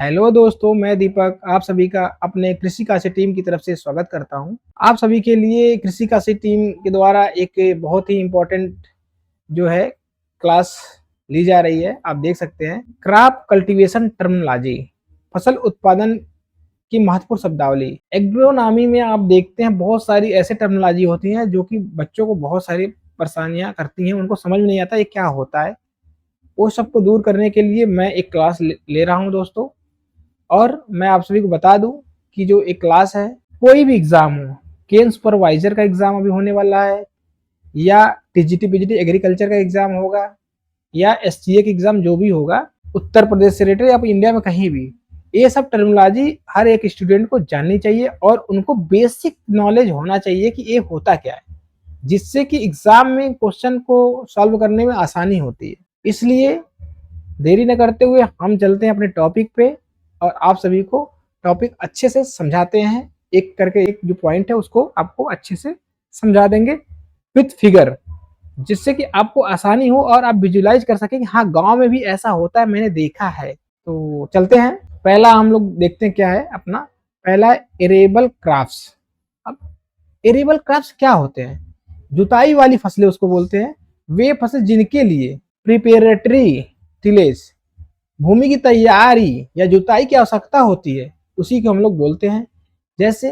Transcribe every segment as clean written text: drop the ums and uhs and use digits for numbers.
Hello दोस्तों, मैं दीपक आप सभी का अपने कृषि काशी टीम की तरफ से स्वागत करता हूं। आप सभी के लिए कृषि काशी टीम के द्वारा एक बहुत ही इम्पोर्टेंट जो है क्लास ली जा रही है। आप देख सकते हैं क्रॉप कल्टीवेशन टर्मिनोलॉजी, फसल उत्पादन की महत्वपूर्ण शब्दावली। एग्रोनॉमी में आप देखते हैं बहुत सारी ऐसे टर्मिनोलॉजी होती हैं जो कि बच्चों को बहुत सारी परेशानियां करती हैं, उनको समझ में नहीं आता ये क्या होता है। वो सबको दूर करने के लिए मैं एक क्लास ले रहा हूँ दोस्तों। और मैं आप सभी को बता दूं कि जो एक क्लास है, कोई भी एग्जाम हो, केन सुपरवाइजर का एग्जाम अभी होने वाला है, या टीजीटी पीजीटी एग्रीकल्चर का एग्जाम होगा, या एसटीए का एग्जाम जो भी होगा, उत्तर प्रदेश से रिलेटेड या इंडिया में कहीं भी, ये सब टर्मिनोलॉजी हर एक स्टूडेंट को जाननी चाहिए और उनको बेसिक नॉलेज होना चाहिए कि ये होता क्या है, जिससे कि एग्जाम में क्वेश्चन को सॉल्व करने में आसानी होती है। इसलिए देरी न करते हुए हम चलते हैं अपने टॉपिक पे और आप सभी को टॉपिक अच्छे से समझाते हैं। एक करके एक जो पॉइंट है उसको आपको अच्छे से समझा देंगे विथ फिगर, जिससे कि आपको आसानी हो और आप विजुलाइज कर सकें कि हाँ, गांव में भी ऐसा होता है, मैंने देखा है। तो चलते हैं। पहला हम लोग देखते हैं क्या है अपना। पहला एरेबल क्रॉप्स। अब एरेबल क्रॉप्स क्या होते हैं? जुताई वाली फसलें उसको बोलते हैं। वे फसल जिनके लिए प्रिपेरेटरी टिलेज, भूमि की तैयारी या जुताई की आवश्यकता होती है, उसी को हम लोग बोलते हैं। जैसे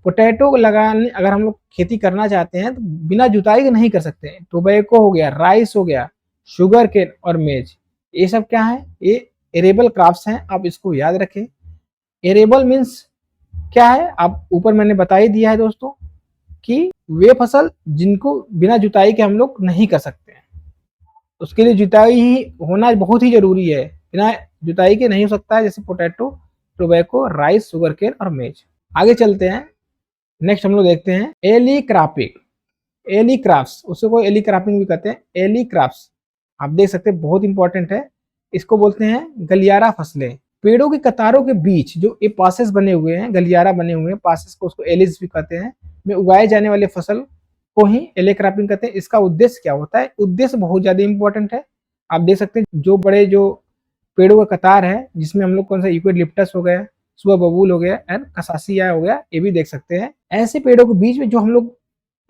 पोटैटो को लगाने अगर हम लोग खेती करना चाहते हैं तो बिना जुताई के नहीं कर सकते हैं। टोबैको हो गया, राइस हो गया, शुगर केन और मेज, ये सब क्या है? ये एरेबल क्रॉप्स हैं, आप इसको याद रखें। एरेबल मीन्स क्या है? आप ऊपर मैंने बता ही दिया है दोस्तों कि वे फसल जिनको बिना जुताई के हम लोग नहीं कर सकते हैं, उसके लिए जुताई ही होना बहुत ही जरूरी है। बिना जुताई के नहीं हो सकता है, जैसे potato, tobacco, rice, sugarcane और मेज। आगे चलते हैं। नेक्स्ट हम लोग देखते हैं एली क्रॉपिंग। एली क्रॉप्स, उसको एली क्रॉपिंग भी कहते हैं। एली क्रॉप्स आप देख सकते हैं, बहुत इंपॉर्टेंट है। इसको बोलते हैं गलियारा फसलें। पेड़ों की कतारों के बीच जो ये पासेस बने हुए हैं, गलियारा बने हुए हैं, पासेस को उसको एलिस भी कहते हैं, में उगाए जाने वाले फसल को ही एले क्रॉपिंग कहते हैं। इसका उद्देश्य क्या होता है? उद्देश्य बहुत ज्यादा इंपॉर्टेंट है। आप देख सकते हैं जो बड़े जो पेड़ों का कतार है, जिसमें हम लोग कौन सा यूकेलिप्टस हो गया, सुबह बबूल हो गया एंड कसासिया हो गया, ये भी देख सकते हैं। ऐसे पेड़ों के बीच में जो हम लोग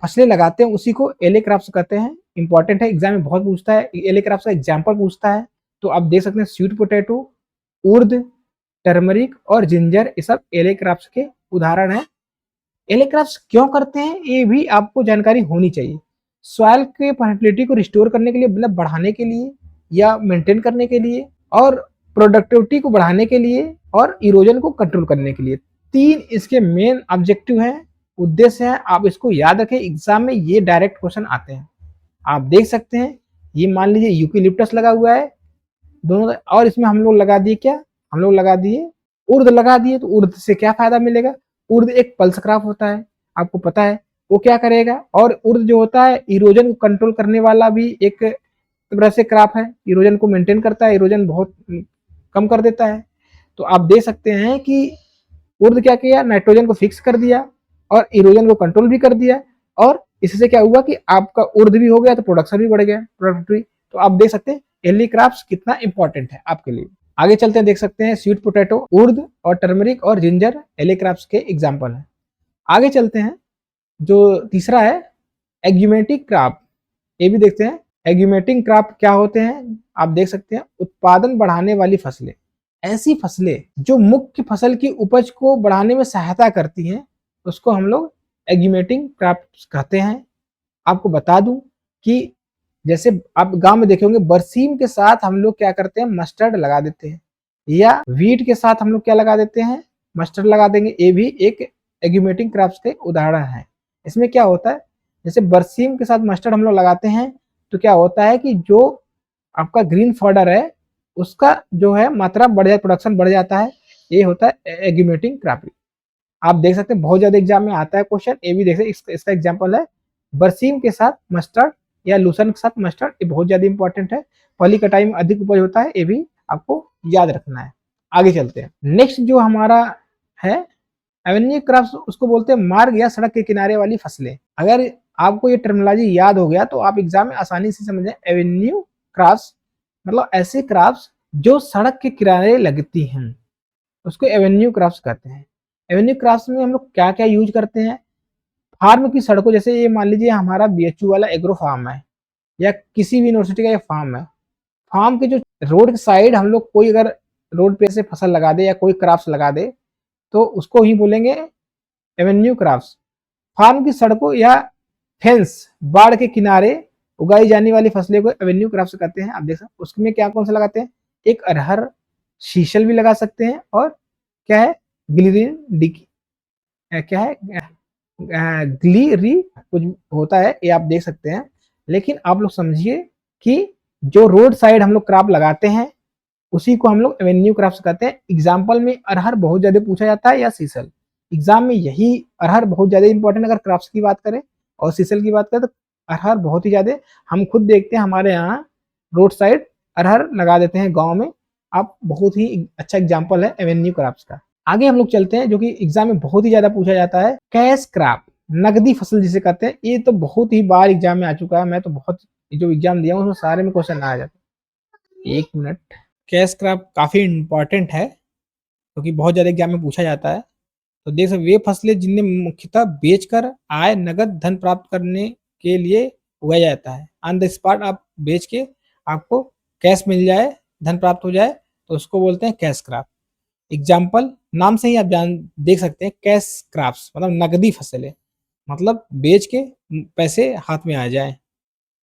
फसलें लगाते हैं उसी को एले क्रॉप्स कहते हैं। इंपॉर्टेंट है, एग्जाम में बहुत पूछता है, एले क्रॉप्स का एग्जाम्पल पूछता है। तो आप देख सकते हैं स्वीट पोटैटो, उर्द, टर्मरिक और जिंजर, ये सब एले क्रॉप्स के उदाहरण है। एले क्रॉप्स क्यों करते हैं ये भी आपको जानकारी होनी चाहिए। सॉइल के फर्टिलिटी को रिस्टोर करने के लिए, मतलब बढ़ाने के लिए या मेंटेन करने के लिए, और प्रोडक्टिविटी को बढ़ाने के लिए, और इरोजन को कंट्रोल करने के लिए। तीन इसके मेन ऑब्जेक्टिव हैं, उद्देश्य है। आप इसको याद रखें, एग्जाम में ये डायरेक्ट क्वेश्चन आते हैं। आप देख सकते हैं, ये मान लीजिए यूकेलिप्टस लगा हुआ है दोनों, और इसमें हम लोग लगा दिए क्या? हम लोग लगा दिए उर्द लगा दिए। तो उर्द से क्या फायदा मिलेगा? उर्द एक पल्स क्रॉप होता है, आपको पता है। वो क्या करेगा? और उर्द जो होता है इरोजन को कंट्रोल करने वाला भी एक तरह से क्रॉप है, इरोजन को मेंटेन करता है, इरोजन बहुत कम कर देता है। तो आप देख सकते हैं कि उर्द क्या किया? नाइट्रोजन को फिक्स कर दिया और इरोजन को कंट्रोल भी कर दिया, और इससे क्या हुआ कि आपका उर्द भी हो गया तो प्रोडक्शन भी बढ़ गया, प्रोडक्टिविटी। तो आप देख सकते हैं एली क्रॉप्स कितना इंपॉर्टेंट है आपके लिए। आगे चलते हैं, देख सकते हैं स्वीट पोटैटो, उर्द और टर्मरिक और जिंजर एली क्रॉप्स के एग्जाम्पल है। आगे चलते हैं, जो तीसरा है एग्यूमेटिक क्रॉप, ये भी देखते हैं। एग्यूमेटिंग क्रॉप क्या होते हैं? आप देख सकते हैं उत्पादन बढ़ाने वाली फसलें। ऐसी फसलें जो मुख्य फसल की उपज को बढ़ाने में सहायता करती हैं, उसको हम लोग एग्यूमेटिंग क्रॉप्स कहते हैं। आपको बता दूं कि जैसे आप गांव में देखे होंगे, बरसीम के साथ हम लोग क्या करते हैं? मस्टर्ड लगा देते हैं, या वीट के साथ हम लोग क्या लगा देते हैं? मस्टर्ड लगा देंगे। ये भी एक एग्यूमेटिंग क्रॉप्स के उदाहरण है। इसमें क्या होता है? जैसे बरसीम के साथ मस्टर्ड हम लोग लगाते हैं तो क्या होता है कि जो आपका ग्रीन फॉडर है उसका जो है मात्रा बढ़ जाए, प्रोडक्शन बढ़ जाता है। ये होता है एग्यूमेटिंग क्रॉपिंग। आप देख सकते हैं बहुत ज्यादा एग्जाम में आता है क्वेश्चन, ये भी देख सकते हैं। इसका एग्जाम्पल है बरसीम के साथ मस्टर्ड या लूसन के साथ मस्टर्ड, ये बहुत ज्यादा इंपॉर्टेंट है। पहली कटाई में अधिक उपज होता है, ये भी आपको याद रखना है। आगे चलते हैं। नेक्स्ट जो हमारा है एवेन्यू क्रॉप्स, उसको बोलते हैं मार्ग या सड़क के किनारे वाली फसलें। अगर आपको ये टर्मिनोलॉजी याद हो गया तो आप एग्जाम में आसानी से समझ जाए। एवेन्यू क्रॉप्स मतलब ऐसे क्रॉप्स जो सड़क के किनारे लगती हैं। उसको एवेन्यू क्रॉप्स कहते हैं। एवेन्यू क्रॉप्स में हम लोग क्या-क्या यूज़ करते हैं, फार्म की सड़कों, जैसे ये मान लीजिए हमारा बीएचयू वाला एग्रो फार्म है या किसी भी यूनिवर्सिटी का ये फार्म है। फार्म के जो रोड के साइड हम लोग कोई अगर रोड पे से फसल लगा दे या कोई क्रॉप्स लगा दे, तो उसको ही बोलेंगे एवेन्यू क्रॉप्स। फार्म की सड़कों या फेंस, बाढ़ के किनारे उगाई जाने वाली फसलें को एवेन्यू क्रॉप्स कहते हैं। आप देख सकते हैं उसमें क्या कौन सा लगाते हैं, एक अरहर, शीशल भी लगा सकते हैं, और क्या है, ग्लिरिन डिकी, क्या है, ग्लीरी कुछ होता है, ये आप देख सकते हैं। लेकिन आप लोग समझिए कि जो रोड साइड हम लोग क्रॉप लगाते हैं उसी को हम लोग एवेन्यू क्रॉप्स कहते हैं। एग्जाम्पल में अरहर बहुत ज्यादा पूछा जाता है या सीसल। एग्जाम में यही अरहर बहुत ज्यादा इंपॉर्टेंट, अगर क्रॉप्स की बात करें और सीसल की बात करें तो अरहर बहुत ही ज्यादा। हम खुद देखते हैं हमारे यहाँ रोड साइड अरहर लगा देते हैं गाँव में। आप बहुत ही अच्छा एग्जाम्पल है एवेन्यू क्रॉप्स का। आगे हम लोग चलते हैं, जो कि एग्जाम में बहुत ही ज्यादा पूछा जाता है, कैश क्रॉप, नकदी फसल जिसे कहते हैं। ये तो बहुत ही बार एग्जाम में आ चुका है, मैं तो बहुत जो एग्जाम दिया हूँ उसमें सारे में क्वेश्चन आ जाते हैं। एक मिनट, कैश क्रॉप काफी इंपॉर्टेंट है क्योंकि बहुत ज्यादा एग्जाम में पूछा जाता है। तो देख सकते वे फसलें जिन्हें मुख्यतः बेचकर आय, नगद धन प्राप्त करने के लिए उगाया जाता है। ऑन द स्पॉट आप बेच के आपको कैश मिल जाए, धन प्राप्त हो जाए, तो उसको बोलते हैं कैश क्रॉप। एग्जाम्पल नाम से ही आप जान देख सकते हैं, कैश क्रॉप्स मतलब नकदी फसलें, मतलब बेच के पैसे हाथ में आ जाए।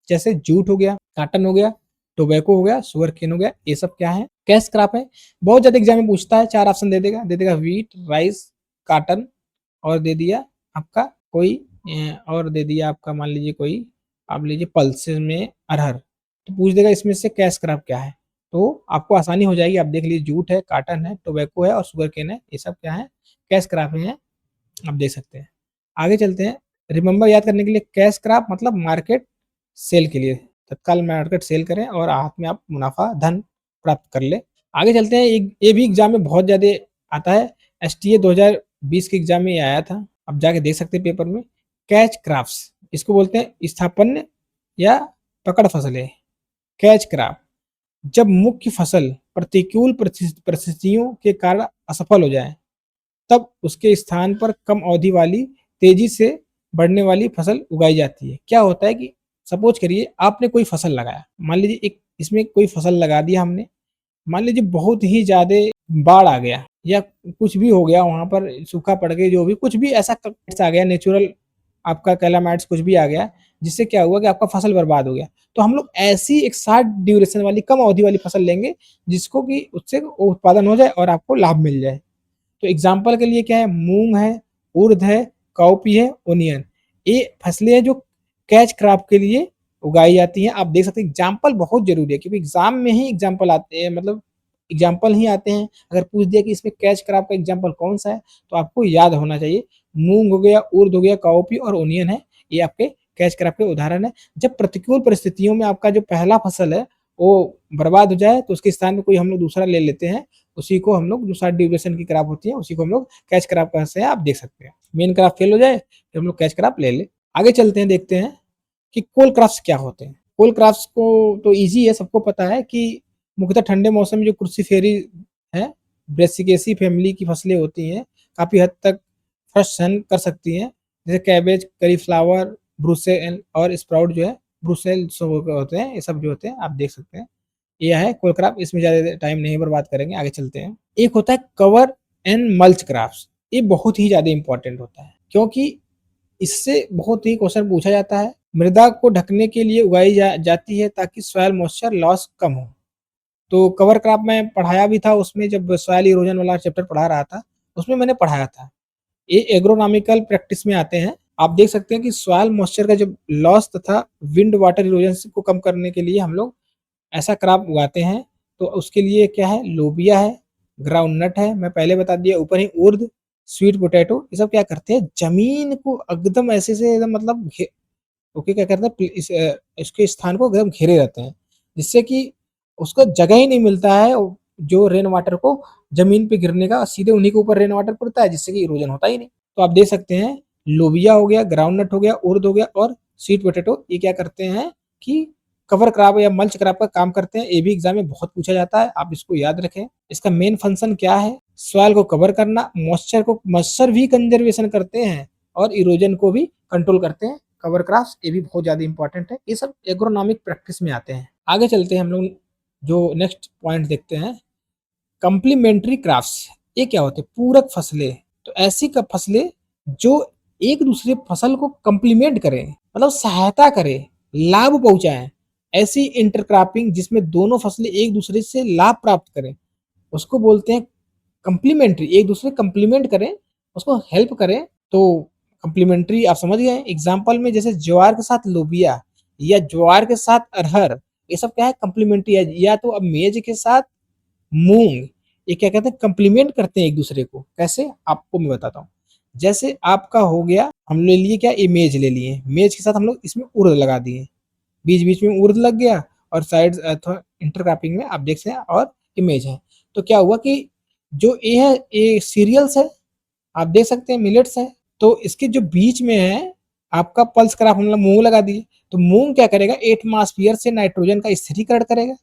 जैसे जूट हो गया, काटन हो गया, टोबैको हो गया, शुगर केन हो गया, ये सब क्या है, कैश क्रॉप है। बहुत ज्यादा एग्जाम में पूछता है, 4 ऑप्शन दे देगा व्हीट, राइस, काटन, और दे दिया आपका कोई और दे दिया आपका मान लीजिए कोई, आप लीजिए पल्सेस में अरहर, तो पूछ देगा इसमें से कैश क्रॉप क्या है। तो आपको आसानी हो जाएगी, आप देख लीजिए जूट है, काटन है, टोबैको है और शुगर केन है, ये सब क्या है, कैश क्रॉप है, आप देख सकते हैं। आगे चलते हैं, रिमेंबर याद करने के लिए, कैश क्रॉप मतलब मार्केट सेल के लिए, तत्काल मार्केट सेल करें और हाथ में आप मुनाफा धन प्राप्त कर ले। आगे चलते हैं, ये भी एग्जाम में बहुत ज्यादा आता है, एसटीए 2020 के एग्जाम में ये आया था, आप जाके देख सकते हैं पेपर में। कैच क्रॉप्स, इसको बोलते हैं स्थापन्य या पकड़ फसलें। कैच क्रॉप, जब मुख्य फसल प्रतिकूल परिस्थितियों के कारण असफल हो जाए, तब उसके स्थान पर कम अवधि वाली, तेजी से बढ़ने वाली फसल उगाई जाती है। क्या होता है कि सपोज करिए आपने कोई फसल लगाया, मान लीजिए एक इसमें कोई फसल लगा दिया हमने, मान लीजिए बहुत ही ज्यादा बाढ़ आ गया या कुछ भी हो गया, वहां पर सूखा पड़ गया, जो भी कुछ भी ऐसा आ गया, नेचुरल आपका कैलामाइट्स कुछ भी आ गया, जिससे क्या हुआ कि आपका फसल बर्बाद हो गया। तो हम लोग ऐसी एक शॉर्ट ड्यूरेशन वाली, कम अवधि वाली फसल लेंगे जिसको कि उससे उत्पादन हो जाए और आपको लाभ मिल जाए। तो एग्जाम्पल के लिए क्या है, मूंग है, उर्द है, काउपी है, ओनियन, ये फसलें हैं जो कैच क्रॉप के लिए उगाई जाती हैं। आप देख सकते हैं एग्जाम्पल बहुत जरूरी है क्योंकि एग्जाम में ही एग्जाम्पल आते हैं, मतलब एग्जाम्पल ही आते हैं। अगर पूछ दिया कि इसमें कैच क्रॉप का एग्जाम्पल कौन सा है तो आपको याद होना चाहिए, मूंग हो गया, उर्द हो गया, काउपी और ओनियन है, ये आपके कैच क्रॉप के उदाहरण है। जब प्रतिकूल परिस्थितियों में आपका जो पहला फसल है वो बर्बाद हो जाए तो उसके स्थान में कोई हम लोग दूसरा ले लेते हैं, उसी को हम लोग जो शॉर्ट ड्यूरेशन की क्रॉप होती है उसी को हम लोग कैच क्रॉप कहते हैं। आप देख सकते हैं मेन क्रॉप फेल हो जाए तो हम लोग कैच क्रॉप ले ले। आगे चलते हैं, देखते हैं कि कोल क्रॉप्स क्या होते हैं। कोल क्रॉप्स को तो इजी है, सबको पता है कि मुख्यतः ठंडे मौसम में जो क्रूसीफेरी है, ब्रेसिकेसी फैमिली की फसलें होती हैं, काफी हद तक फर्स्ट सहन कर सकती हैं, जैसे कैबेज, कलीफ्लावर, ब्रूसेल और स्प्राउट जो है, ब्रूसेल होते हैं, ये सब जो होते हैं आप देख सकते हैं। ये है कोल क्रॉप, इसमें ज्यादा टाइम नहीं बर्बाद करेंगे, आगे चलते हैं। एक होता है कवर एंड मल्च क्रॉप्स, ये बहुत ही ज्यादा इंपॉर्टेंट होता है क्योंकि इससे बहुत ही क्वेश्चन पूछा जाता है। मृदा को ढकने के लिए उगाई जाती है ताकि सॉइल मॉइस्चर लॉस कम हो। तो कवर क्रॉप में पढ़ाया भी था, उसमें जब सॉइल इरोजन वाला चैप्टर पढ़ा रहा था उसमें मैंने पढ़ाया था। ये एग्रोनॉमिकल प्रैक्टिस में आते हैं। आप देख सकते हैं कि सॉइल मॉइस्चर का जब लॉस तथा विंड वाटर इरोजन को कम करने के लिए हम लोग ऐसा क्रॉप उगाते हैं। तो उसके लिए क्या है, लोबिया है, ग्राउंड नट है, मैं पहले बता दिया, ऊपर ही उर्द, स्वीट पोटैटो, ये सब क्या करते हैं, जमीन को एकदम ऐसे से एकदम मतलब ओके क्या करते हैं, इसके स्थान को एकदम घेरे रहते हैं, जिससे कि उसको जगह ही नहीं मिलता है जो रेन वाटर को जमीन पे गिरने का, सीधे उन्हीं के ऊपर रेन वाटर पड़ता है जिससे कि इरोजन होता ही नहीं। तो आप देख सकते हैं लोबिया हो गया, ग्राउंड नट हो गया, उर्द हो गया और स्वीट पोटैटो, ये क्या करते हैं कि कवर क्रॉप या मल्च क्रॉप का काम करते हैं। ये भी एग्जाम में बहुत पूछा जाता है, आप इसको याद रखें। इसका मेन फंक्शन क्या है, सॉइल को कवर करना, मॉइस्चर भी कंजर्वेशन करते हैं और इरोजन को भी कंट्रोल करते हैं। कवर क्रॉप्स ये भी बहुत ज़्यादा इंपॉर्टेंट है। ये सब एग्रोनॉमिक प्रैक्टिस में आते हैं। आगे चलते हैं हम लोग जो नेक्स्ट पॉइंट देखते हैं, कंप्लीमेंट्री क्रॉप्स। ये क्या होते हैं? पूरक फसलें। तो ऐसी फसलें जो एक दूसरे फसल को कंप्लीमेंट करें, मतलब सहायता करें, लाभ पहुंचाएं। ऐसी इंटरक्रॉपिंग जिसमें दोनों फसलें एक दूसरे से लाभ प्राप्त करें, उसको बोलते हैं कंप्लीमेंट्री। एक दूसरे कंप्लीमेंट करें, उसको हेल्प करें, तो कंप्लीमेंट्री आप समझ गए। एग्जाम्पल में जैसे ज्वार के साथ लोबिया या ज्वार के साथ अरहर, ये सब क्या है? कंप्लीमेंट्री है। या तो अब मेज के साथ मूंग, ये क्या कहते हैं? कंप्लीमेंट करते हैं एक दूसरे को। कैसे? आपको मैं बताता हूँ। जैसे आपका हो गया, हम ले लिए क्या? इमेज ले लिए, मेज के साथ हम लोग इसमें उर्द लगा दिए, बीच बीच में उर्द लग गया और साइड इंटरक्रॉपिंग में आप देख सकते हैं और इमेज है। तो क्या हुआ कि जो ये है, ये सीरियल्स है, आप देख सकते हैं मिलेट्स है। तो इसके जो बीच में है आपका पल्स क्रॉप, हम लोग मूंग लगा दिए। तो मूंग क्या करेगा? एटमॉस्फेयर से नाइट्रोजन का स्थिरीकरण करेगा,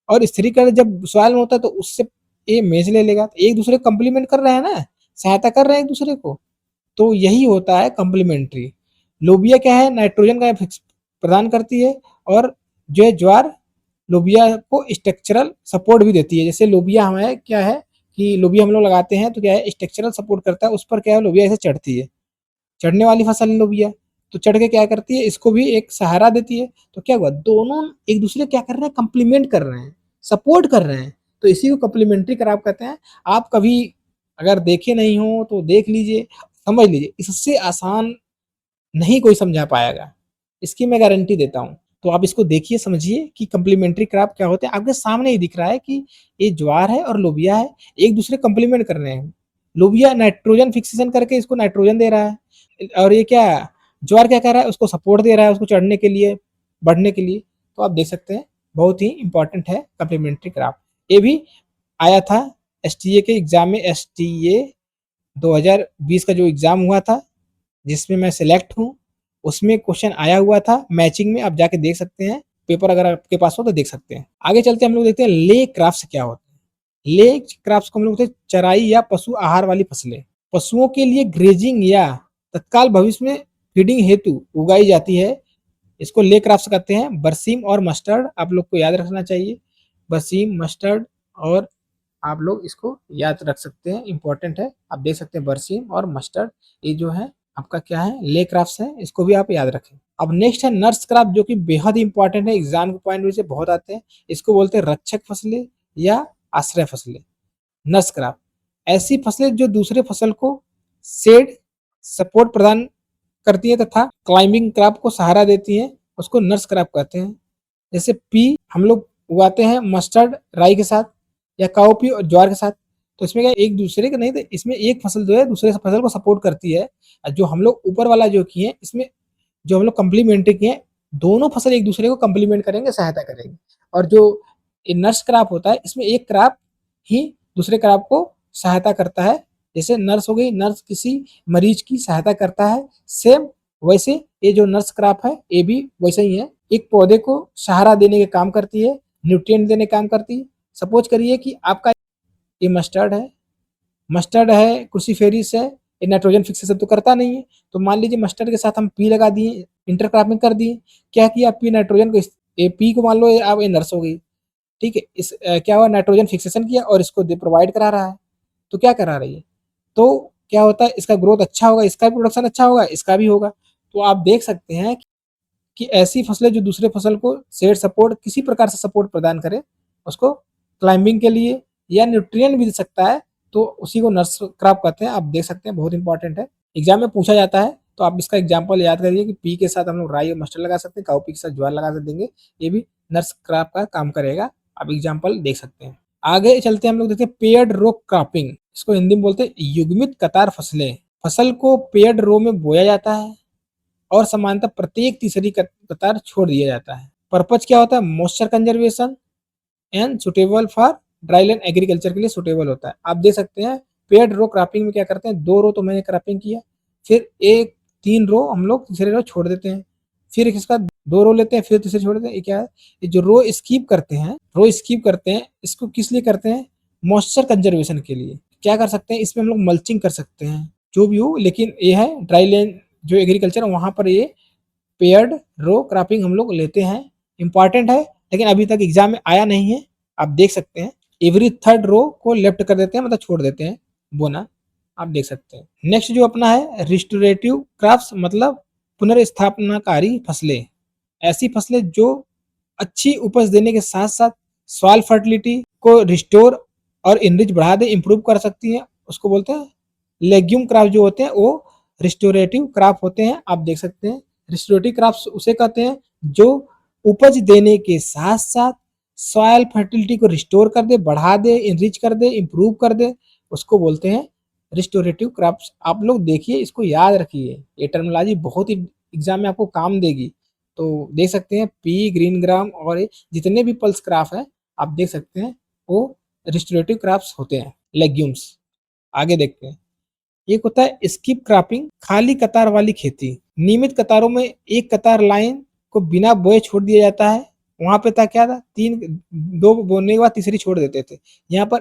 और स्थिरीकरण जब सॉइल में होता है तो उससे ये मेज ले लेगा। तो एक दूसरे को कंप्लीमेंट कर रहे हैं ना, सहायता कर रहे हैं एक दूसरे को। तो यही होता है कंप्लीमेंट्री। लोबिया क्या है? नाइट्रोजन का प्रदान करती है, और जो है ज्वार लोबिया को स्ट्रक्चरल सपोर्ट भी देती है। जैसे लोबिया हमें क्या है कि लोबिया हम लोग लगाते हैं तो क्या है? स्ट्रक्चरल सपोर्ट करता है, उस पर क्या है? लोबिया ऐसे चढ़ती है, चढ़ने वाली फसल है लोबिया। तो चढ़ के क्या करती है? इसको भी एक सहारा देती है। तो क्या हुआ? दोनों एक दूसरे क्या कर रहे हैं? कंप्लीमेंट कर रहे हैं, सपोर्ट कर रहे हैं। तो इसी को कंप्लीमेंट्री क्रॉप कहते हैं। आप कभी अगर देखे नहीं हो तो देख लीजिए, समझ लीजिए। इससे आसान नहीं कोई समझा पाएगा, इसकी मैं गारंटी देता हूँ। तो आप इसको देखिए, समझिए कि कंप्लीमेंट्री क्रॉप क्या होते हैं। आपके सामने ही दिख रहा है कि ये ज्वार है और लोबिया है, एक दूसरे कंप्लीमेंट कर रहे हैं। लोबिया नाइट्रोजन फिक्सेशन करके इसको नाइट्रोजन दे रहा है, और ये क्या, ज्वार क्या कर रहा है? उसको सपोर्ट दे रहा है, उसको चढ़ने के लिए, बढ़ने के लिए। तो आप देख सकते हैं बहुत ही इंपॉर्टेंट है कंप्लीमेंट्री क्रॉप। ये भी आया था एसटीए के एग्जाम में। एसटीए 2020 का जो एग्जाम हुआ था जिसमें मैं सिलेक्ट हूँ, उसमें क्वेश्चन आया हुआ था मैचिंग में। आप जाके देख सकते हैं, पेपर अगर आपके पास हो तो देख सकते हैं। आगे चलते हम लोग देखते हैं ले क्राफ्ट क्या होता है। ले क्राफ्ट को हम लोग चराई या पशु आहार वाली फसलें, पशुओं के लिए ग्रेजिंग या तत्काल भविष्य में फीडिंग हेतु उगाई जाती है। इसको ले क्राफ्ट कहते हैं। बरसीम और मस्टर्ड आप लोग को याद रखना चाहिए। बरसीम, मस्टर्ड, और आप लोग इसको याद रख सकते हैं, इंपॉर्टेंट है। आप देख सकते हैं बरसीम और मस्टर्ड, ये जो है आपका क्या है? ले क्राफ्ट है। इसको भी आप याद रखें। अब नेक्स्ट है नर्स क्राफ्ट, जो कि बेहद इंपॉर्टेंट है, एग्जाम के पॉइंट से बहुत आते हैं। इसको बोलते हैं रक्षक फसलें या आश्रय फसलें। नर्स क्राफ्ट ऐसी फसलें जो दूसरे फसल को शेड सपोर्ट प्रदान करती है तथा क्लाइंबिंग क्रॉप को सहारा देती है, उसको नर्स क्रॉप कहते हैं। जैसे पी हम लोग उगाते हैं मस्टर्ड राई के साथ, या काउपी और ज्वार के साथ। तो इसमें क्या एक दूसरे के नहीं, तो इसमें एक फसल जो है दूसरे फसल को सपोर्ट करती है। जो हम लोग ऊपर वाला जो किए इसमें जो हम लोग कंप्लीमेंट्री किए, दोनों फसल एक दूसरे को कंप्लीमेंट करेंगे, सहायता करेंगे। और जो नर्स क्रॉप होता है, इसमें एक क्रॉप ही दूसरे क्रॉप को सहायता करता है। जैसे नर्स हो गई, नर्स किसी मरीज की सहायता करता है, सेम वैसे ये जो नर्स क्रॉप है ये भी वैसे ही है। एक पौधे को सहारा देने के काम करती है, न्यूट्रिएंट देने का काम करती है। सपोज करिए कि आपका ये मस्टर्ड है, क्रूसीफेरिस है, ये नाइट्रोजन फिक्सेशन तो करता नहीं है। तो मान लीजिए मस्टर्ड के साथ हम पी लगा दिए, इंटरक्रॉपिंग कर दिए। क्या किया? पी नाइट्रोजन को, ये पी को मान लो आप ये नर्स हो गई, ठीक है। इस क्या हुआ? नाइट्रोजन फिक्सेशन किया और इसको प्रोवाइड करा रहा है। तो क्या करा रही है? तो क्या होता है? इसका ग्रोथ अच्छा होगा, इसका भी प्रोडक्शन अच्छा होगा, इसका भी होगा। तो आप देख सकते हैं कि ऐसी फसलें जो दूसरे फसल को शेड सपोर्ट, किसी प्रकार से सपोर्ट प्रदान करे, उसको क्लाइंबिंग के लिए या न्यूट्रिएंट भी दे सकता है, तो उसी को नर्स क्रॉप कहते हैं। आप देख सकते हैं बहुत इंपॉर्टेंट है, एग्जाम में पूछा जाता है। तो आप इसका एग्जाम्पल याद करिए कि पी के साथ हम लोग राई और मस्टर्ड लगा सकते हैं, काउपी के साथ ज्वार लगा देंगे, ये भी नर्स क्रॉप का काम करेगा। आप एग्जाम्पल देख सकते हैं। आगे चलते हैं हम लोग देखते हैं पेयर्ड रो क्रॉपिंग। इसको हिंदी में बोलते हैं युग्मित कतार फसलें। फसल को पेयर्ड रो में बोया जाता है और समानतः प्रत्येक तीसरी कतार छोड़ दिया जाता है। पर्पज क्या होता है? Moisture conservation and suitable for dryland agriculture के लिए सुटेबल होता है। आप देख सकते हैं पेयर्ड रो क्रॉपिंग में क्या करते हैं, 2 रो तो मैंने क्रॉपिंग किया, फिर एक 3 रो हम लोग तीसरे रो छोड़ देते हैं, फिर इसका 2 रो लेते हैं, फिर तीसरे छोड़ देते हैं। ये क्या है? ये जो रो स्कीप करते हैं, इसको किस लिए करते हैं? मॉइस्चर कंजर्वेशन के लिए। क्या कर सकते हैं, इसमें हम लोग मल्चिंग कर सकते हैं, जो भी हो, लेकिन ये है ड्राई लैंड जो एग्रीकल्चर वहाँ पर ये पेयर्ड रो क्रॉपिंग हम लोग लेते हैं। इंपॉर्टेंट है, लेकिन अभी तक एग्जाम में आया नहीं है। आप देख सकते हैं एवरी थर्ड रो को लेफ्ट कर देते हैं, मतलब छोड़ देते हैं बोना, आप देख सकते हैं। नेक्स्ट जो अपना है रिस्टोरेटिव क्रॉप्स, मतलब पुनर्स्थापनाकारी फसलें। ऐसी फसलें जो अच्छी उपज देने के साथ साथ सॉइल फर्टिलिटी को रिस्टोर और इनरिच बढ़ा दे, इंप्रूव कर सकती हैं, उसको बोलते हैं लेग्यूम क्रॉप। जो होते हैं वो रिस्टोरेटिव क्रॉप होते हैं, आप देख सकते हैं। रिस्टोरेटिव क्रॉप्स उसे कहते हैं जो उपज देने के साथ साथ सॉइल फर्टिलिटी को रिस्टोर कर दे, बढ़ा दे, इनरिच कर दे, इंप्रूव कर दे, उसको बोलते हैं रिस्टोरेटिव क्रॉप्स। आप लोग देखिए, इसको याद रखिए, ये टर्मिनोलॉजी बहुत ही एग्जाम में आपको काम देगी। तो देख सकते हैं पी, ग्रीन ग्राम और जितने भी पल्स क्रॉप है आप देख सकते हैं वो रिस्टोरेटिव क्रॉप्स होते हैं, लेग्यूम्स। आगे देखते हैं, एक होता है स्किप क्रॉपिंग, खाली कतार वाली खेती। नियमित कतारों में एक कतार लाइन को बिना बोए छोड़ दिया जाता है। वहां पे था क्या था, तीन दो बोने के बाद तीसरी छोड़ देते थे। यहाँ पर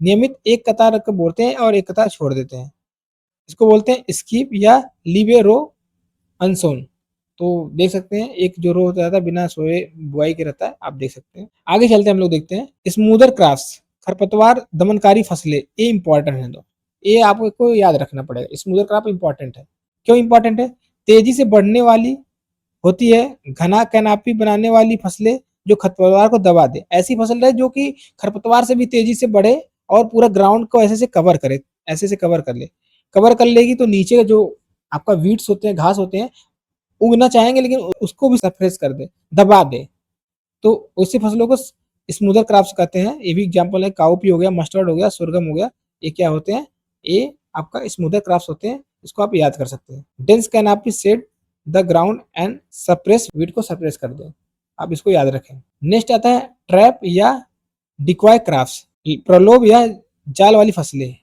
नियमित एक कतार को बोलते हैं और एक कतार छोड़ देते हैं, इसको बोलते हैं स्किप या लीवे रो अनसोन। तो देख सकते हैं एक जो रो होता था बिना सोए बुआई के रहता है, आप देख सकते हैं। आगे चलते हैं, हम लोग देखते हैं स्मूदर क्रॉप्स, खरपतवार दमनकारी फसलें। ये इंपॉर्टेंट है, तो ये आपको याद रखना पड़ेगा। स्मूदर क्रॉप इंपॉर्टेंट है, क्यों इंपॉर्टेंट है, तेजी से बढ़ने वाली होती है, घना कैनापी बनाने वाली फसलें जो खरपतवार को दबा दे। ऐसी फसल है जो कि खरपतवार से भी तेजी से बढ़े और पूरा ग्राउंड को ऐसे से कवर करे, ऐसे से कवर कर ले। कवर कर लेगी तो नीचे जो आपका वीड्स होते हैं, घास होते हैं, उगना चाहेंगे लेकिन उसको भी सप्रेस कर दे, दबा दे। तो उसी फसलों को स्मूदर क्रॉप्स कहते हैं। ये भी एग्जांपल है, काउपी हो गया, मस्टर्ड हो गया, सुरगम हो गया, ये क्या होते हैं, ये आपका स्मूदर क्रॉप्स होते हैं। इसको आप याद कर सकते हैं। Dense canopy said the ground and suppress weed को सप्रेस कर दे, आप इसको याद रखें। नेक्स्ट आता है ट्रैप या डिकॉय क्रॉप्स, प्रलोभ या जाल वाली फसलें।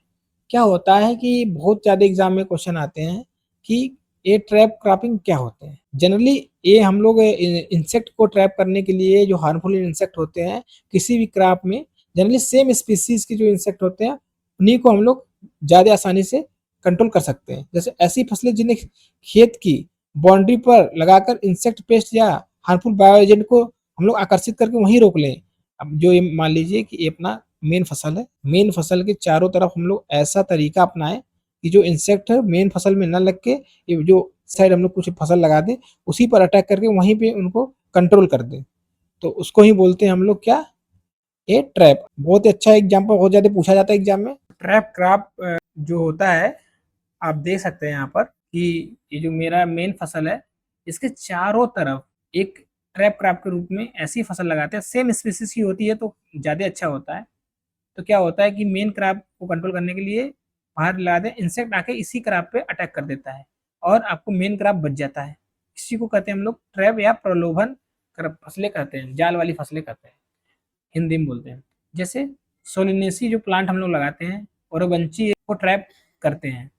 क्या होता है कि बहुत ज्यादा एग्जाम में क्वेश्चन आते हैं कि ये ट्रैप क्रॉपिंग क्या होते हैं। जनरली ये हम लोग इंसेक्ट को ट्रैप करने के लिए, जो हार्मफुल इंसेक्ट होते हैं किसी भी क्रॉप में, जनरली सेम स्पीसीज के जो इंसेक्ट होते हैं उन्हीं को हम लोग ज्यादा आसानी से कंट्रोल कर सकते हैं। जैसे ऐसी फसलें जिन्हें खेत की बाउंड्री पर लगाकर इंसेक्ट पेस्ट या हार्मफुल बायो एजेंट को हम लोग आकर्षित करके वहीं रोक लें। अब जो ये मान लीजिए कि ये अपना मेन फसल है, मेन फसल के चारों तरफ हम लोग ऐसा तरीका अपनाएं कि जो इंसेक्ट है मेन फसल में ना लग के, ये जो साइड हम लोग कुछ फसल लगा दें, उसी पर अटैक करके वहीं पे उनको कंट्रोल कर दें। तो उसको ही बोलते हैं हम लोग क्या, ये ट्रैप। बहुत ही अच्छा एग्जाम्पल, बहुत ज्यादा पूछा जाता है एग्जाम में। ट्रैप क्रॉप जो होता है, आप देख सकते हैं यहाँ पर कि ये जो मेरा मेन फसल है इसके चारों तरफ एक ट्रैप क्रॉप के रूप में ऐसी फसल लगाते हैं, सेम स्पीसीज की होती है तो ज़्यादा अच्छा होता है। तो क्या होता है कि मेन क्रॉप को कंट्रोल करने के लिए बाहर लगा दें, इंसेक्ट आके इसी क्रॉप पे अटैक कर देता है और आपको मेन क्रॉप बच जाता है। इसी को कहते हैं हम लोग ट्रैप या प्रलोभन फसलें कहते हैं, जाल वाली फसलें कहते हैं, हिंदी में बोलते हैं। जैसे सोलिनेसी जो प्लांट हम लोग लगाते हैं और बंची को ट्रैप करते हैं।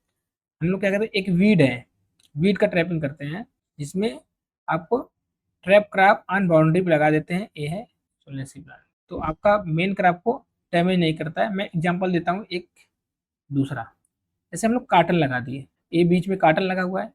हम लोग क्या करते हैं, एक वीड है, वीड का ट्रैपिंग करते हैं जिसमें आपको ट्रैप क्रॉप ऑन बाउंड्री पे लगा देते हैं। ये है सोलेसी प्लांट, तो आपका मेन क्रॉप को डैमेज नहीं करता है। मैं एग्जांपल देता हूँ एक दूसरा, जैसे हम लोग काटन लगा दिए, ये बीच में काटन लगा हुआ है,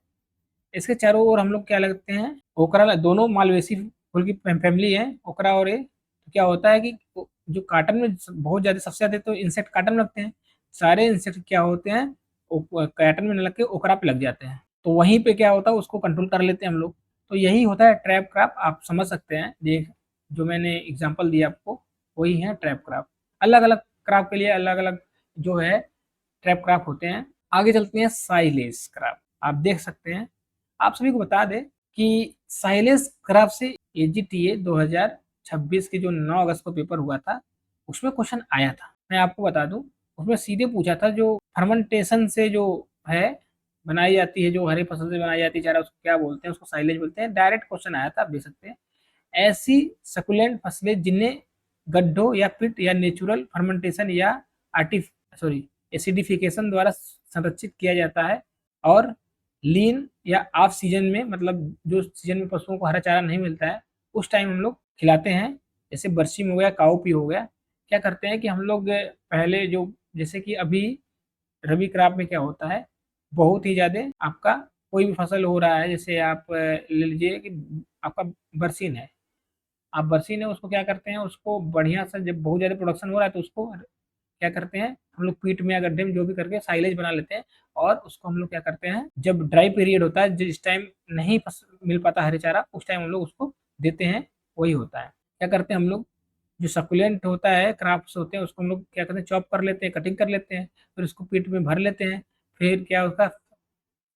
इसके चारों ओर हम लोग क्या लगते हैं, ओकरा। दोनों मालवेसी फूल की फैमिली है, ओकरा और ये। तो क्या होता है कि जो काटन में बहुत ज़्यादा, सबसे ज़्यादा तो इंसेक्ट काटन में लगते हैं, सारे इंसेक्ट क्या होते हैं काटन में न लग के ओकरा पे लग जाते हैं। तो वहीं पे क्या होता है, उसको कंट्रोल कर लेते हैं हम लोग। तो यही होता है ट्रैप क्रॉप, आप समझ सकते हैं। देख, जो मैंने एग्जांपल दिया आपको वही है ट्रैप क्रॉप। अलग अलग क्रॉप के लिए अलग अलग जो है ट्रैप क्रॉप होते हैं। आगे चलते हैं साइलेज क्रॉप, आप देख सकते हैं। आप सभी को बता दें कि साइलेज क्रॉप से एजीटीए 2026 के जो 9 अगस्त को पेपर हुआ था उसमें क्वेश्चन आया था। मैं आपको बता दूं, उसमें सीधे पूछा था जो फर्मेंटेशन से जो है बनाई जाती है, जो हरे फसल से बनाई जाती है चारा, उसको क्या बोलते हैं, उसको साइलेज बोलते हैं। डायरेक्ट क्वेश्चन आया था, आप देख सकते हैं। ऐसी सकुलेंट फसलें जिन्हें गड्ढों या पिट या नेचुरल फर्मेंटेशन या आर्टिफ सॉरी एसिडिफिकेशन द्वारा संरक्षित किया जाता है और लीन या ऑफ सीजन में, मतलब जो सीजन में पशुओं को हरा चारा नहीं मिलता है उस टाइम हम लोग खिलाते हैं। जैसे बरसीम हो गया, काउपी हो गया। क्या करते हैं कि हम लोग पहले जो जैसे कि अभी रबी क्रॉप में क्या होता है, बहुत ही ज़्यादा आपका कोई भी फसल हो रहा है, जैसे आप ले लीजिए कि आपका बरसीन है, आप बरसीन है उसको क्या करते हैं, उसको बढ़िया से जब बहुत ज़्यादा प्रोडक्शन हो रहा है तो उसको क्या करते हैं हम लोग, पीट में या गड्ढे में जो भी करके साइलेज बना लेते हैं, और उसको हम लोग क्या करते हैं, जब ड्राई पीरियड होता है, जिस टाइम नहीं मिल पाता हरे चारा, उस टाइम हम लोग उसको देते हैं, वही होता है। क्या करते हैं हम लोग, जो सकुलेंट होता है, क्राफ्ट्स होते हैं, उसको हम लोग क्या करते हैं, चॉप कर लेते हैं, कटिंग कर लेते हैं, फिर उसको पीट में भर लेते हैं, फिर क्या उसका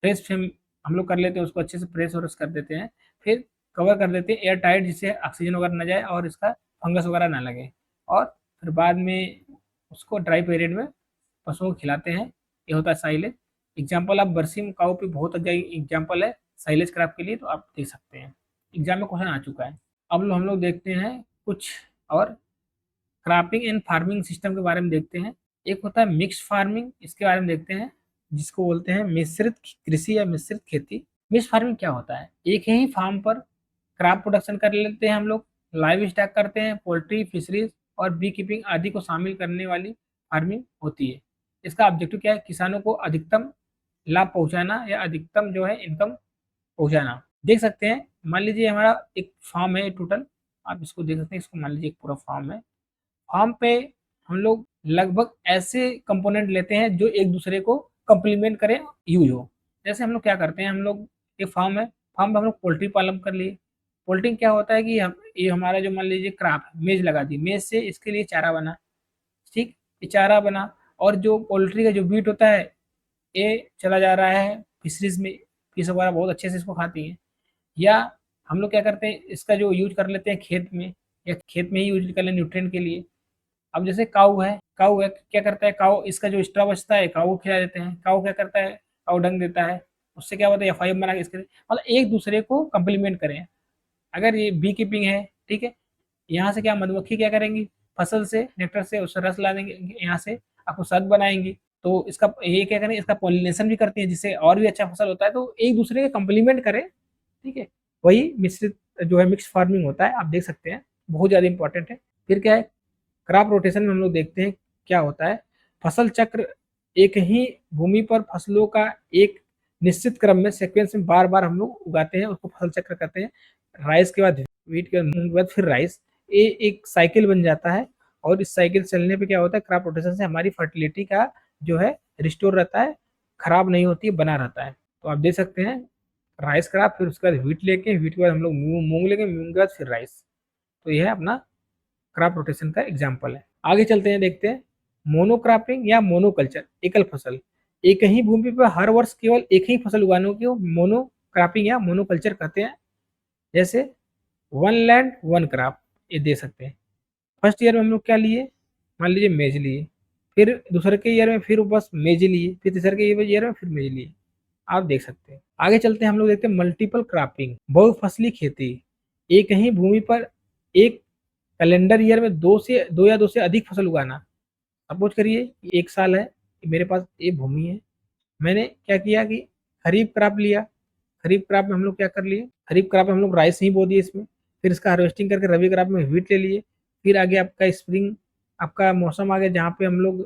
प्रेस हम लोग कर लेते हैं, उसको अच्छे से प्रेस वरेस कर देते हैं, फिर कवर कर देते हैं एयर टाइट, जिससे ऑक्सीजन वगैरह ना जाए और इसका फंगस वगैरह ना लगे, और फिर बाद में उसको ड्राई पीरियड में पशुओं को खिलाते हैं। ये होता है साइलेज। एग्जाम्पल आप बरसीम काऊ पे बहुत अच्छा एग्जाम्पल है साइलेज क्रॉप के लिए, तो आप देख सकते हैं, एग्जाम में क्वेश्चन आ चुका है। अब हम लोग देखते हैं कुछ और क्रॉपिंग एंड फार्मिंग सिस्टम के बारे में देखते हैं। एक होता है मिक्स फार्मिंग, इसके बारे में देखते हैं, जिसको बोलते हैं मिश्रित कृषि या मिश्रित खेती। मिक्स फार्मिंग क्या होता है, एक ही फार्म पर क्रॉप प्रोडक्शन कर लेते हैं हम लोग, लाइव स्टॉक करते हैं, पोल्ट्री, फिशरीज और बी कीपिंग आदि को शामिल करने वाली फार्मिंग होती है। इसका ऑब्जेक्टिव क्या है, किसानों को अधिकतम लाभ पहुंचाना या अधिकतम जो है इनकम पहुंचाना। देख सकते हैं, मान लीजिए हमारा एक फार्म है टोटल, आप इसको देख सकते हैं, इसको मान लीजिए एक पूरा फार्म है। फार्म पे हम लोग लगभग ऐसे कंपोनेंट लेते हैं जो एक दूसरे को कंप्लीमेंट करें, यूज हो। जैसे हम लोग क्या करते हैं, हम लोग एक फार्म है, फार्म में हम लोग पोल्ट्री पालन कर लिए। पोल्ट्री क्या होता है कि हम ये हमारा जो मान लीजिए क्रॉप है, मेज लगा दी, मेज से इसके लिए चारा बना, ठीक, ये चारा बना, और जो पोल्ट्री का जो मीट होता है, ये चला जा रहा है फिशरीज में, फिश वगैरह बहुत अच्छे से इसको खाती हैं। या हम लोग क्या करते हैं, इसका जो यूज कर लेते हैं खेत में, या खेत में ही यूज कर लें न्यूट्रिएंट के लिए। अब जैसे काऊ है, क्या करता है काऊ, इसका जो एक्स्ट्रा बचता है काऊ को खिला देते हैं। काऊ क्या करता है, काऊ डंग देता है, उससे क्या होता है F5 बना के इसके, मतलब एक दूसरे को कंप्लीमेंट करें। अगर ये बी कीपिंग है, ठीक है, यहाँ से क्या मधुमक्खी क्या करेंगी, फसल से नेक्टर से उससे रस ला देंगे, यहाँ से आपको शहद बनाएंगी, तो इसका ये क्या करें, इसका पॉलिनेशन भी करती है, जिससे और भी अच्छा फसल होता है, तो एक दूसरे के कंप्लीमेंट करें, ठीक है। वही मिश्रित जो है मिक्स फार्मिंग होता है, आप देख सकते हैं, बहुत ज़्यादा इंपॉर्टेंट है। फिर क्या है, क्रॉप रोटेशन में हम लोग देखते हैं क्या होता है, फसल चक्र, एक ही भूमि पर फसलों का एक निश्चित क्रम में सीक्वेंस में बार बार हम लोग उगाते हैं, उसको फसल चक्र कहते हैं। राइस के बाद वीट के बाद मूंग के बाद फिर राइस, ये एक साइकिल बन जाता है, और इस साइकिल चलने पे क्या होता है, क्रॉप रोटेशन से हमारी फर्टिलिटी का जो है रिस्टोर रहता है, खराब नहीं होती है, बना रहता है। तो आप देख सकते हैं, राइस क्रॉप, फिर उसके बाद वीट लेके, वीट के बाद हम लोग मूंग लेके, मूंग के बाद फिर राइस। तो यह है अपना क्रॉप रोटेशन का एग्जाम्पल है। आगे चलते हैं, देखते हैं मोनोक्रॉपिंग या मोनोकल्चर, एकल फसल। एक ही भूमि पर हर वर्ष केवल एक ही फसल उगाने को मोनोक्रॉपिंग या मोनोकल्चर कहते हैं। जैसे वन लैंड वन क्रॉप, ये दे सकते हैं। फर्स्ट ईयर में हम लोग क्या लिए, मान लीजिए मेज लिए, फिर दूसरे के ईयर में फिर बस मेज लिए, फिर तीसरे के ईयर में फिर मेज लिए, आप देख सकते हैं। आगे चलते हैं, हम लोग देखते हैं मल्टीपल क्रॉपिंग, बहुफसली खेती। एक ही भूमि पर एक कैलेंडर ईयर में दो से अधिक फसल उगाना। सपोज करिए एक साल है, मेरे पास ये भूमि है, मैंने क्या किया कि खरीफ क्रॉप लिया, खरीफ क्रॉप में हम लोग क्या कर लिए, खरीफ क्रॉप में हम लोग राइस ही बो दिए इसमें, फिर इसका हार्वेस्टिंग करके रबी क्रॉप में व्हीट ले लिए, फिर आगे आपका स्प्रिंग, आपका मौसम आ गया जहाँ पे हम लोग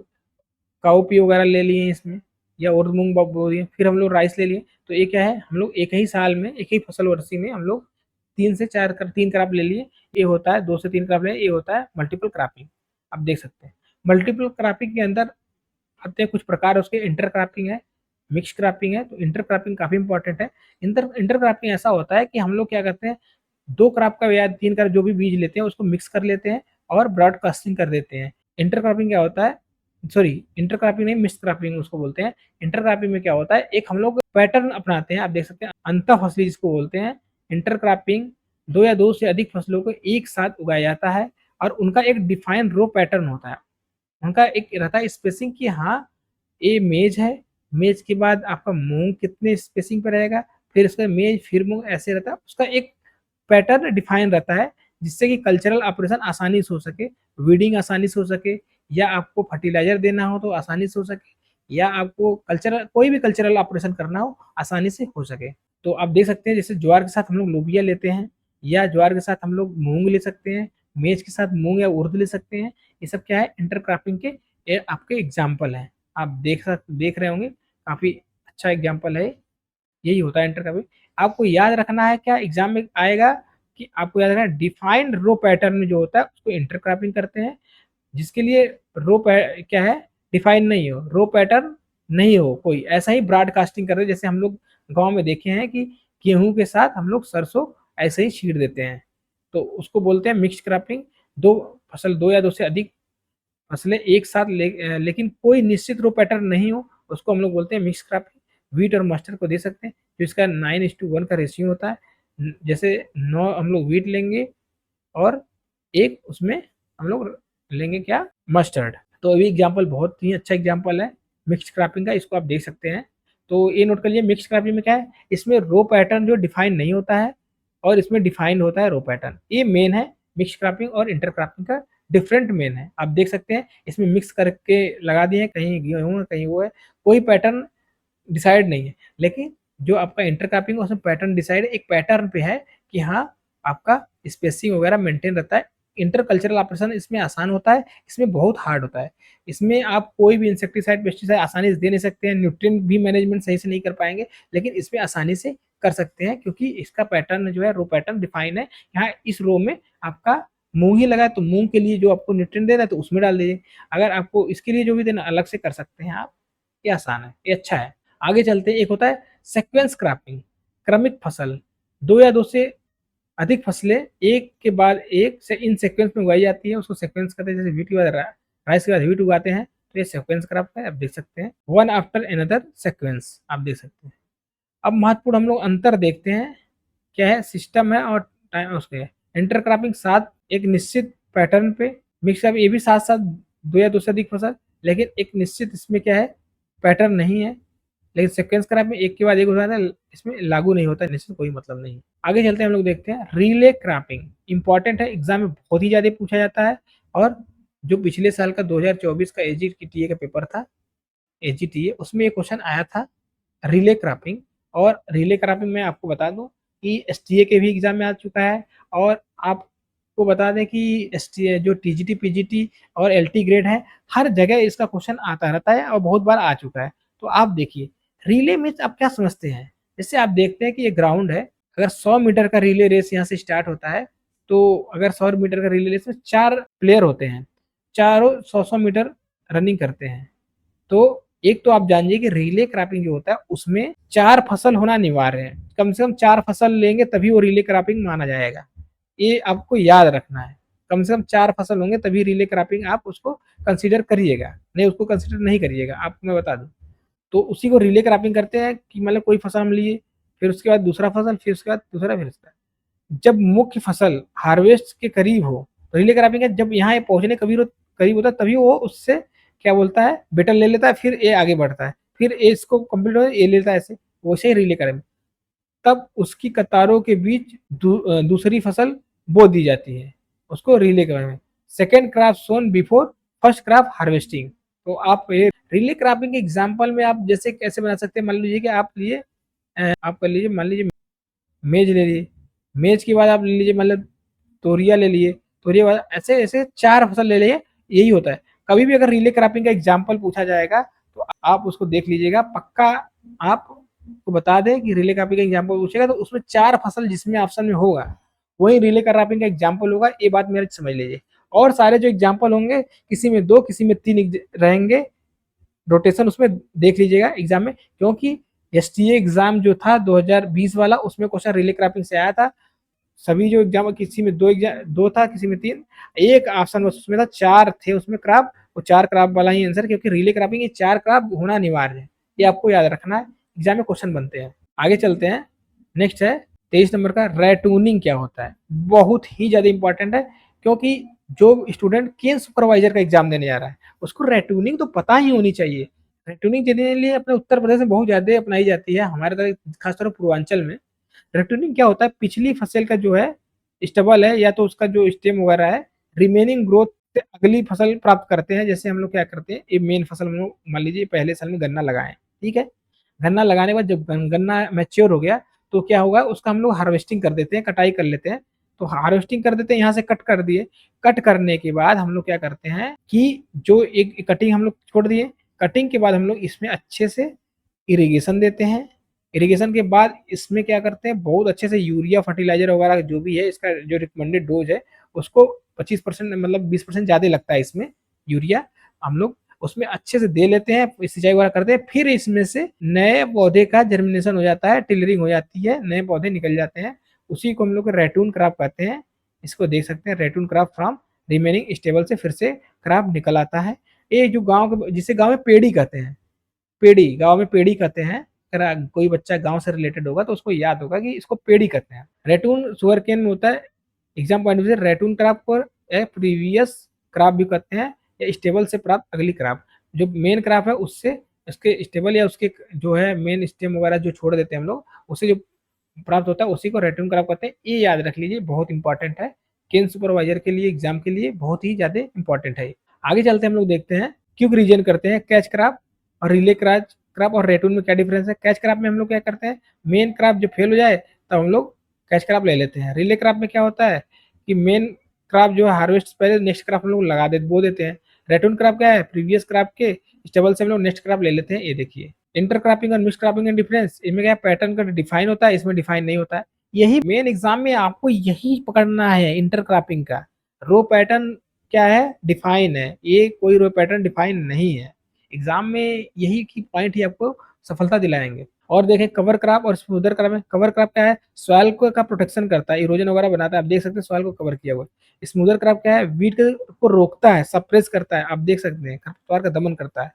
काउपी वगैरह ले लिए इसमें, या और मूंग बो दिए, फिर हम लोग राइस ले लिए। तो ये क्या है, हम लोग एक ही साल में एक ही फसल वर्षी में हम लोग 3 क्रॉप ले लिए, ये होता है 2 से 3 क्रॉप ले, ये होता है मल्टीपल क्रॉपिंग। आप देख सकते हैं, मल्टीपल क्रॉपिंग के अंदर आते हैं कुछ प्रकार, उसके इंटर क्रॉपिंग है, मिक्स क्रॉपिंग है। तो इंटर क्रॉपिंग काफी इंपॉर्टेंट है। इंटर क्रॉपिंग ऐसा होता है कि हम लोग क्या करते हैं, 2 क्रॉप का या 3 क्रॉप जो भी बीज लेते हैं उसको मिक्स कर लेते हैं और ब्रॉडकास्टिंग कर देते हैं। इंटर क्रॉपिंग क्या होता है, सॉरी इंटर क्रॉपिंग नहीं, मिक्स क्रॉपिंग उसको बोलते हैं। इंटर क्रॉपिंग में क्या होता है, एक हम लोग पैटर्न अपनाते हैं, आप देख सकते हैं, अंतः फसली जिसको बोलते हैं। इंटर क्रॉपिंग 2 या 2 से अधिक फसलों को एक साथ उगाया जाता है, और उनका एक डिफाइन रो पैटर्न होता है, उनका एक रहता है स्पेसिंग कि हाँ ये मेज है, मेज के बाद आपका मूंग कितने स्पेसिंग पे रहेगा, फिर उसका मेज, फिर मूंग, ऐसे रहता है, उसका एक पैटर्न डिफाइन रहता है, जिससे कि कल्चरल ऑपरेशन आसानी से हो सके, वीडिंग आसानी से हो सके, या आपको फर्टिलाइजर देना हो तो आसानी से हो सके, या आपको कल्चरल कोई भी कल्चरल ऑपरेशन करना हो आसानी से हो सके। तो आप देख सकते हैं, जैसे ज्वार के साथ हम लोग लोबिया लेते हैं, या ज्वार के साथ हम लोग मूंग ले सकते हैं, मेज के साथ मूंग या उर्द ले सकते हैं। ये सब क्या है, इंटरक्रॉपिंग के ये आपके एग्जाम्पल हैं। आप देख रहे होंगे, काफ़ी अच्छा एग्जाम्पल है। यही होता है इंटरक्रॉपिंग। आपको याद रखना है क्या एग्जाम में आएगा, कि आपको याद रखना है डिफाइंड रो पैटर्न जो होता है उसको इंटरक्रॉपिंग करते हैं, जिसके लिए क्या है, डिफाइन नहीं हो, रो पैटर्न नहीं हो कोई, ऐसा ही ब्रॉडकास्टिंग कर रहे हैं। जैसे हम लोग गांव में देखे हैं कि गेहूं के साथ हम लोग सरसों ऐसे ही छीड़ देते हैं, तो उसको बोलते हैं मिक्स क्रॉपिंग। दो फसल, दो या दो से अधिक फसलें एक साथ लेकिन कोई निश्चित रो पैटर्न नहीं हो, उसको हम लोग बोलते हैं मिक्स क्रॉपिंग। वीट और मस्टर्ड को दे सकते हैं, जो इसका 9:1 का रेशियो होता है। जैसे 9 हम लोग वीट लेंगे और एक उसमें हम लोग लेंगे क्या, मस्टर्ड। तो अभी एग्जाम्पल बहुत ही अच्छा एग्जाम्पल है मिक्स क्रॉपिंग का, इसको आप देख सकते हैं। तो ये नोट कर लीजिए, मिक्स क्रॉपिंग में क्या है, इसमें रो पैटर्न जो डिफाइन नहीं होता है और इसमें डिफाइंड होता है रो पैटर्न। ये मेन है मिक्स क्रॉपिंग और इंटर क्रॉपिंग का डिफरेंट मेन है। आप देख सकते हैं इसमें मिक्स करके लगा दिए हैं, कहीं गेहूँ है कहीं वो है, कोई पैटर्न डिसाइड नहीं है। लेकिन जो आपका इंटर क्रॉपिंग है उसमें पैटर्न डिसाइड, एक पैटर्न पे है कि हाँ आपका स्पेसिंग वगैरह मेंटेन रहता है। इंटर कल्चरल ऑपरेशन इसमें आसान होता है, इसमें बहुत हार्ड होता है। इसमें आप कोई भी इंसेक्टिसाइड पेस्टिसाइड आसानी से दे नहीं सकते हैं, न्यूट्रिएंट भी मैनेजमेंट सही से नहीं कर पाएंगे, लेकिन इसमें आसानी से कर सकते हैं क्योंकि इसका पैटर्न जो है रो पैटर्न डिफाइन है। यहाँ इस रो में आपका मूंग ही लगा है तो मूंग के लिए जो आपको न्यूट्रिएंट देना है तो उसमें डाल दीजिए, अगर आपको इसके लिए जो भी देना अलग से कर सकते हैं आप। ये आसान है, ये अच्छा है। आगे चलते हैं, एक होता है सीक्वेंस क्रॉपिंग, क्रमिक फसल। दो या दो से अधिक फसलें एक के बाद एक से इन सीक्वेंस में उगाई जाती है, उसको सीक्वेंस कहते हैं। जैसे व्हीट के बाद राइस के बाद व्हीट उगाते हैं, तो ये सीक्वेंस क्रॉप है, आप देख सकते हैं। वन आफ्टर अनदर सीक्वेंस, आप देख सकते हैं। अब महत्वपूर्ण हम लोग अंतर देखते हैं, क्या है, सिस्टम है और टाइम उसके। इंटरक्रॉपिंग साथ एक निश्चित पैटर्न पे, मिक्सअप ये भी साथ साथ दो या दो से अधिक फसल, लेकिन एक निश्चित इसमें क्या है, पैटर्न नहीं है। लेकिन सीक्वेंस क्रॉप में एक के बाद एक होता है, इसमें लागू नहीं होता, निश्चित कोई मतलब नहीं। आगे चलते हैं, हम लोग देखते हैं रिले क्रॉपिंग। इंपॉर्टेंट है, एग्जाम में बहुत ही ज्यादा पूछा जाता है। और जो पिछले साल का 2024 का एजीटीए का पेपर था, एजीटीए, उसमें एक क्वेश्चन आया था रिले क्रॉपिंग। और रिले क्रॉपिंग में आपको बता दूं कि एसटीए के भी एग्जाम में आ चुका है। और आपको बता दें कि एसटीए जो टीजीटी पीजीटी और एलटी ग्रेड है, हर जगह इसका क्वेश्चन आता रहता है और बहुत बार आ चुका है। तो आप देखिए रिले में आप क्या समझते हैं। जैसे आप देखते हैं कि ये ग्राउंड है, अगर 100 मीटर का रिले रेस यहाँ से स्टार्ट होता है, तो अगर 100 मीटर का रिले रेस में 4 प्लेयर होते हैं, चारों 100-100 मीटर रनिंग करते हैं। तो एक तो आप जानिए कि रिले क्रॉपिंग जो होता है उसमें 4 फसल होना अनिवार्य है, कम से कम 4 फसल लेंगे तभी वो रिले क्रॉपिंग माना जाएगा। ये आपको याद रखना है, कम से कम 4 फसल होंगे तभी रिले क्रॉपिंग आप उसको कंसीडर करिएगा, नहीं उसको कंसीडर नहीं करिएगा, आपको मैं बता दूं। तो उसी को रिले क्रॉपिंग करते हैं कि मतलब कोई फसल हम लिए, फिर उसके बाद दूसरा फसल, फिर उसके बाद दूसरा, फिर उसका जब मुख्य फसल हार्वेस्ट के करीब हो, तो रिले क्रॉपिंग है जब यहाँ पहुंचने करीब होता है तभी वो उससे क्या बोलता है, बेटर ले लेता है, फिर ए आगे बढ़ता है, फिर ए इसको कंप्लीट हो ए लेता है, ऐसे वैसे ही रिले करें। तब उसकी कतारों के बीच दूसरी फसल बो दी जाती है, उसको रिले करें। सेकेंड क्रॉप सोन बिफोर फर्स्ट क्रॉप हार्वेस्टिंग। तो आप ये रिले क्रॉपिंग के एग्जाम्पल में आप जैसे कैसे बना सकते हैं, मान लीजिए कि आप लिए आप कर लीजिए, मान लीजिए मेज ले लिए, मेज के बाद आप ले लीजिए मतलब तोरिया ले लिए, तोरिया बाद ऐसे ऐसे 4 फसल ले लिए। यही होता है, कभी भी अगर रिले क्रॉपिंग का एग्जाम्पल पूछा जाएगा तो आप उसको देख लीजिएगा पक्का। आपको बता दें कि रिले क्रॉपिंग का एग्जाम्पल पूछेगा तो उसमें 4 फसल जिसमें ऑप्शन में होगा वही रिले क्रॉपिंग का एग्जाम्पल होगा, ये बात मेरे समझ लीजिए। और सारे जो एग्जाम्पल होंगे किसी में 2 किसी में 3 रहेंगे, रोटेशन उसमें देख लीजिएगा एग्जाम में, क्योंकि एसटीए एग्जाम जो था 2020 वाला उसमें क्वेश्चन रिले क्रॉपिंग से आया था। सभी जो एग्जाम, किसी में 2 था, किसी में 3, एक ऑप्शन बस उसमें था, 4 थे उसमें क्रॉप, वो 4 क्रॉप वाला ही आंसर, क्योंकि रिले क्रॉपिंग ये 4 क्रॉप होना अनिवार्य है, ये आपको याद रखना है, एग्जाम में क्वेश्चन बनते हैं। आगे चलते हैं, नेक्स्ट है 23 नंबर का रेटूनिंग क्या होता है। बहुत ही ज्यादा इंपॉर्टेंट है, क्योंकि जो स्टूडेंट केन सुपरवाइजर का एग्जाम देने जा रहा है उसको रेटूनिंग तो पता ही होनी चाहिए। रेटूनिंग देने के लिए अपने उत्तर प्रदेश में बहुत ज्यादा अपनाई जाती है, हमारे तरह खासतौर पर पूर्वांचल में। रेटूनिंग क्या होता है, पिछली फसल का जो है स्टबल है या तो उसका जो स्टेम वगैरह है, रिमेनिंग ग्रोथ से अगली फसल प्राप्त करते हैं। जैसे हम लोग क्या करते हैं, ये मेन फसल हम लोग मान लीजिए पहले साल में गन्ना लगाए, ठीक है। गन्ना लगाने के बाद जब गन्ना मैच्योर हो गया तो क्या होगा, उसका हम लोग हार्वेस्टिंग कर देते हैं, कटाई कर लेते हैं। तो हार्वेस्टिंग कर देते हैं, यहाँ से कट कर दिए। कट करने के बाद हम लोग क्या करते हैं कि जो एक कटिंग हम लोग छोड़ दिए, कटिंग के बाद हम लोग इसमें अच्छे से इरिगेशन देते हैं। इरिगेशन के बाद इसमें क्या करते हैं, बहुत अच्छे से यूरिया फर्टिलाइजर वगैरह जो भी है, इसका जो रिकमेंडेड डोज है उसको 25% मतलब 20% ज़्यादा लगता है इसमें यूरिया, हम लोग उसमें अच्छे से दे लेते हैं, सिंचाई वगैरह करते हैं। फिर इसमें से नए पौधे का जर्मिनेशन हो जाता है, टिलरिंग हो जाती है, नए पौधे निकल जाते हैं। उसी को हम लोग रैटून क्रॉप कहते हैं। इसको देख सकते हैं, ratoon crop from remaining stable से फिर से क्रॉप निकल आता है। ये जो गाँव के, जिसे गाँव में पेड़ी कहते हैं, पेड़ी, गाँव में पेड़ी कहते हैं। अगर कोई बच्चा गाँव से रिलेटेड होगा तो उसको याद होगा कि इसको पेड़ी कहते हैं। रैटून शुगर केन में होता है। एग्जाम पॉइंट ऑफ व्यू से रैटून क्रॉप को प्रीवियस क्रॉप भी कहते हैं, या स्टेबल से प्राप्त अगली क्रॉप। जो मेन क्रॉप है उससे उसके स्टेबल या उसके जो है मेन स्टेम वगैरह जो छोड़ देते हैं हम लोग, उससे जो प्राप्त होता है उसी को रैटून क्रॉप कहते हैं। ये याद रख लीजिए, बहुत इंपॉर्टेंट है। केन सुपरवाइजर के लिए, एग्जाम के लिए बहुत ही ज्यादा इंपॉर्टेंट है। आगे चलते हैं, हम लोग देखते हैं क्यूब रीजन करते हैं, कैच क्रॉप और रिले क्रॉप और रैटून में क्या डिफरेंस है। कैच क्रॉप में हम लोग क्या करते हैं, मेन क्रॉप जो फेल हो जाए तब हम लोग कैच क्रॉप ले लेते हैं। रिले क्रॉप में क्या होता है कि मेन क्रॉप जो है हार्वेस्ट पहले नेक्स्ट क्रॉप हम लोग लगा दे बो देते हैं। रैटून क्रॉप क्या है, प्रीवियस क्रॉप के स्टेबल से हम लोग नेक्स्ट क्रॉप ले लेते हैं। ये देखिए इंटर क्रॉपिंग और मिक्स क्रॉपिंग का डिफरेंस, इसमें क्या पैटर्न का डिफाइन होता है, इसमें डिफाइन नहीं होता है। यही मेन एग्जाम में आपको यही पकड़ना है, इंटर क्रॉपिंग का रो पैटर्न क्या है, डिफाइन है। ये कोई रो पैटर्न डिफाइन नहीं है। एग्जाम में यही की पॉइंट ही आपको सफलता दिलाएंगे। और देखें कवर क्रॉप और स्मूदर क्रॉप में, कवर क्रॉप क्या है, सॉइल को का प्रोटेक्शन करता है, इरोजन वगैरह बनाता है। आप देख सकते हैं सॉइल को कवर किया हुआ। स्मूदर क्रॉप क्या है, वीट को रोकता है, सप्रेस करता है। आप देख सकते हैं खरपतवार का दमन करता है।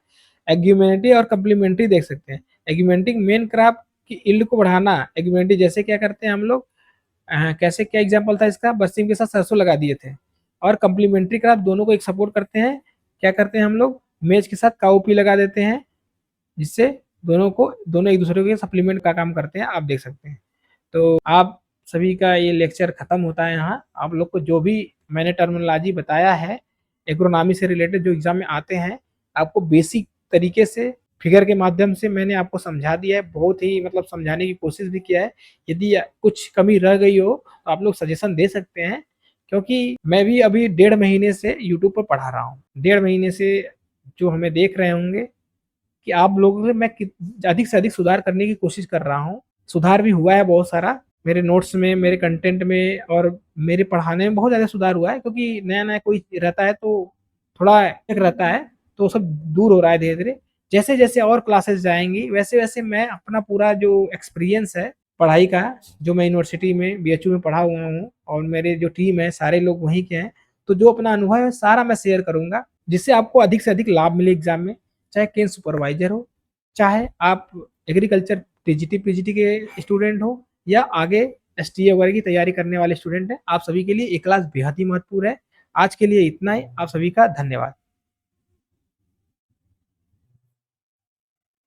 एग्यूमेंट्री और कम्प्लीमेंट्री देख सकते हैं। एग्यूमेंटिंग मेन क्रॉप की इल्ड को बढ़ाना। एग्यूमेंट्री जैसे क्या करते हैं हम लोग, कैसे क्या एग्जाम्पल था इसका, बरसीम के साथ सरसों लगा दिए थे। और कम्प्लीमेंट्री क्रॉप दोनों को एक सपोर्ट करते हैं। क्या करते हैं हम लोग, मेज के साथ काउपी लगा देते हैं, जिससे दोनों एक दूसरे के सप्लीमेंट का काम करते हैं। आप देख सकते हैं। तो आप सभी का ये लेक्चर खत्म होता है यहाँ। आप लोग को जो भी मैंने टर्मिनोलॉजी बताया है एग्रोनॉमी से रिलेटेड जो एग्जाम में आते हैं, आपको बेसिक तरीके से फिगर के माध्यम से मैंने आपको समझा दिया है। बहुत ही मतलब समझाने की कोशिश भी किया है। यदि कुछ कमी रह गई हो तो आप लोग सजेशन दे सकते हैं, क्योंकि मैं भी अभी 1.5 महीने से यूट्यूब पर पढ़ा रहा हूँ। 1.5 महीने से जो हमें देख रहे होंगे कि आप लोगों से मैं अधिक से अधिक सुधार करने की कोशिश कर रहा हूँ। सुधार भी हुआ है बहुत सारा, मेरे नोट्स में, मेरे कंटेंट में और मेरे पढ़ाने में बहुत ज़्यादा सुधार हुआ है। क्योंकि नया नया कोई रहता है तो थोड़ा एक रहता है, तो सब दूर हो रहा है धीरे धीरे। जैसे जैसे और क्लासेस जाएंगी वैसे वैसे मैं अपना पूरा जो एक्सपीरियंस है पढ़ाई का, जो मैं यूनिवर्सिटी में बीएचयू में पढ़ा हुआ हूँ और मेरे जो टीम है सारे लोग वहीं के हैं, तो जो अपना अनुभव है सारा मैं शेयर करूंगा, जिससे आपको अधिक से अधिक लाभ मिले एग्जाम में। चाहे केन सुपरवाइजर हो, चाहे आप एग्रीकल्चर टीजीटी पीजीटी के स्टूडेंट हो, या आगे एसटीए वगैरह की तैयारी करने वाले स्टूडेंट हैं, आप सभी के लिए ये क्लास बेहद ही महत्वपूर्ण है। आज के लिए इतना ही। आप सभी का धन्यवाद।